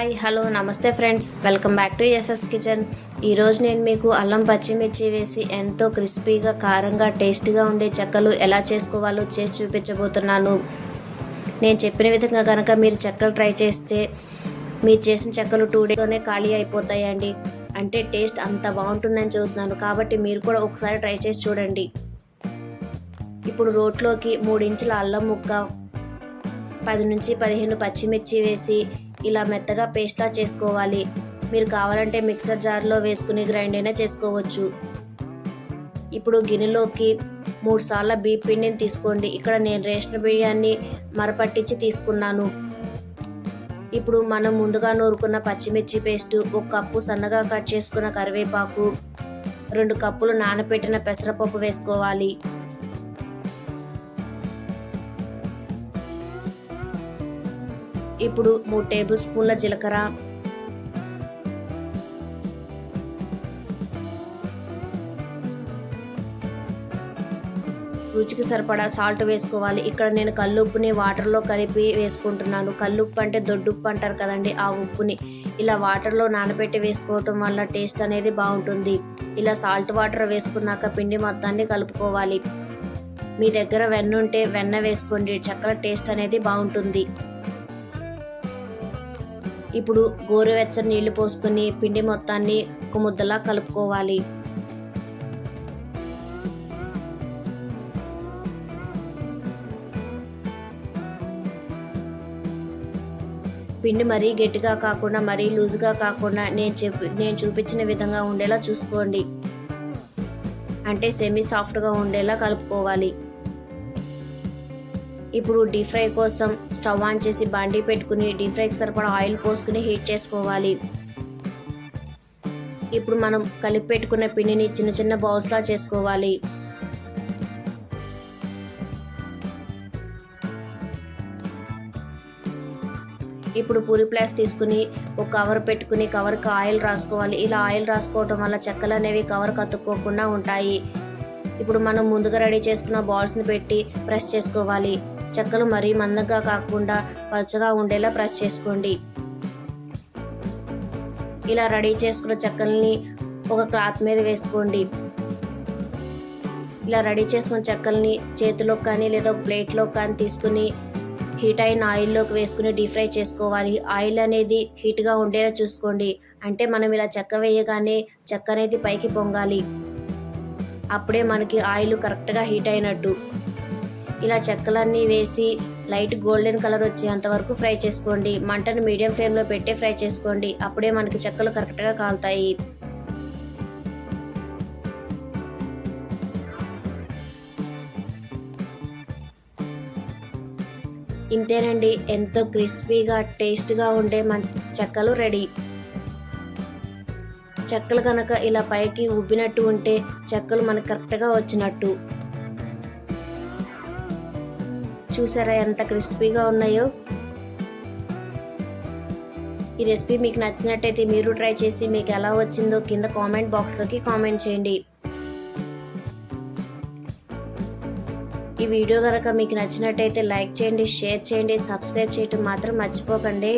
Hi hello నమస్తే friends, welcome back to SS kitchen. ఈరోజు నేను మీకు అల్లం పచ్చిమిర్చి వేసి ఎంతో క్రిస్పీగా కారంగా టేస్టీగా ఉండే చెక్కలు ఎలా చేసుకోవాలో చేసి చూపించబోతున్నాను. నేను చెప్పిన విధంగా కనుక మీరు చెక్కలు ట్రై చేస్తే మీరు చేసిన చెక్కలు 2 డేస్లోనే ఖాళీ అయిపోతాయండి. అంటే టేస్ట్ అంత బాగుంటుందని చెబుతున్నాను, కాబట్టి మీరు కూడా ఒకసారి ట్రై చేసి చూడండి. ఇప్పుడు రోట్లోకి 3 ఇంచుల అల్లం ముక్క, 10 నుంచి 15 పచ్చిమిర్చి వేసి ఇలా మెత్తగా పేస్ట్లా చేసుకోవాలి. మీరు కావాలంటే మిక్సర్ జార్లో వేసుకుని గ్రైండ్ అయినా చేసుకోవచ్చు. ఇప్పుడు గిన్నెలోకి 3 సార్ల బియ్యం పిండిని తీసుకోండి. ఇక్కడ నేను రేషన్ బియ్యాన్ని మరపట్టించి తీసుకున్నాను. ఇప్పుడు మనం ముందుగా నూరుకున్న పచ్చిమిర్చి పేస్టు, 1 కప్పు సన్నగా కట్ చేసుకున్న కరివేపాకు, 2 కప్పులు నానబెట్టిన పెసరపప్పు వేసుకోవాలి. ఇప్పుడు 3 టేబుల్ స్పూన్ల జీలకర్ర, రుచికి సరిపడా సాల్ట్ వేసుకోవాలి. ఇక్కడ నేను కల్లుప్పుని వాటర్లో కలిపి వేసుకుంటున్నాను. కల్లుప్పు అంటే దొడ్డుప్పు అంటారు కదండి, ఆ ఉప్పుని ఇలా వాటర్లో నానబెట్టి వేసుకోవటం వల్ల టేస్ట్ అనేది బాగుంటుంది. ఇలా సాల్ట్ వాటర్ వేసుకున్నాక పిండి మొత్తాన్ని కలుపుకోవాలి. మీ దగ్గర వెన్న ఉంటే వెన్న వేసుకోండి, చెక్కల టేస్ట్ అనేది బాగుంటుంది. ఇప్పుడు గోరువెచ్చని నీళ్లు పోసుకొని పిండి మొత్తాన్ని ఒక ముద్దలా కలుపుకోవాలి. పిండి మరీ గట్టిగా కాకుండా మరీ లూజుగా కాకుండా నేను చూపించిన విధంగా ఉండేలా చూసుకోండి. అంటే సెమీ సాఫ్ట్గా ఉండేలా కలుపుకోవాలి. ఇప్పుడు డీప్ ఫ్రై కోసం స్టవ్ ఆన్ చేసి బాండీ పెట్టుకుని డీప్ ఫ్రైకి సరిపడా ఆయిల్ పోసుకుని హీట్ చేసుకోవాలి. ఇప్పుడు మనం కలిపి పెట్టుకున్న పిండిని చిన్న చిన్న బౌల్స్లా చేసుకోవాలి. ఇప్పుడు పూరి ప్లేస్ తీసుకుని ఒక కవర్ పెట్టుకుని కవర్కి ఆయిల్ రాసుకోవాలి. ఇలా ఆయిల్ రాసుకోవటం వల్ల చెక్కలు అనేవి కవర్కి అతుక్కోకుండా ఉంటాయి. ఇప్పుడు మనం ముందుగా రెడీ చేసుకున్న బాల్స్ని పెట్టి ప్రెస్ చేసుకోవాలి. చెక్కలు మరీ మందంగా కాకుండా పలచగా ఉండేలా ప్రెస్ చేసుకోండి. ఇలా రెడీ చేసుకున్న చెక్కల్ని ఒక క్లాత్ మీద వేసుకోండి. ఇలా రెడీ చేసుకున్న చెక్కల్ని చేతిలోకి కానీ లేదా ఒక ప్లేట్లో కానీ తీసుకుని హీట్ అయిన ఆయిల్లోకి వేసుకుని డీప్ ఫ్రై చేసుకోవాలి. ఆయిల్ అనేది హీట్గా ఉండేలా చూసుకోండి. అంటే మనం ఇలా చెక్క వేయగానే చెక్క అనేది పైకి పొంగాలి. అప్పుడే మనకి ఆయిల్ కరెక్ట్గా హీట్ అయినట్టు. ఇలా చెక్కలన్నీ వేసి లైట్ గోల్డెన్ కలర్ వచ్చేంత వరకు ఫ్రై చేసుకోండి. మంటను మీడియం ఫ్లేమ్లో పెట్టే ఫ్రై చేసుకోండి. అప్పుడే మనకి చెక్కలు కరెక్ట్గా కాలుతాయి. ఇంతేనండి, ఎంతో క్రిస్పీగా టేస్ట్గా ఉండే మన చెక్కలు రెడీ. చెక్కలు కనుక ఇలా పైకి ఉబ్బినట్టు ఉంటే చెక్కలు మనకు కరెక్ట్గా వచ్చినట్టు. చూసారా ఎంత క్రిస్పీగా ఉన్నాయో. ఈ రెసిపీ మీకు నచ్చినట్టయితే మీరు ట్రై చేసి మీకు ఎలా వచ్చిందో కింద కామెంట్ బాక్స్లోకి కామెంట్ చేయండి. ఈ వీడియో కనుక మీకు నచ్చినట్టయితే లైక్ చేయండి, షేర్ చేయండి, సబ్స్క్రైబ్ చేయటం మాత్రం మర్చిపోకండి.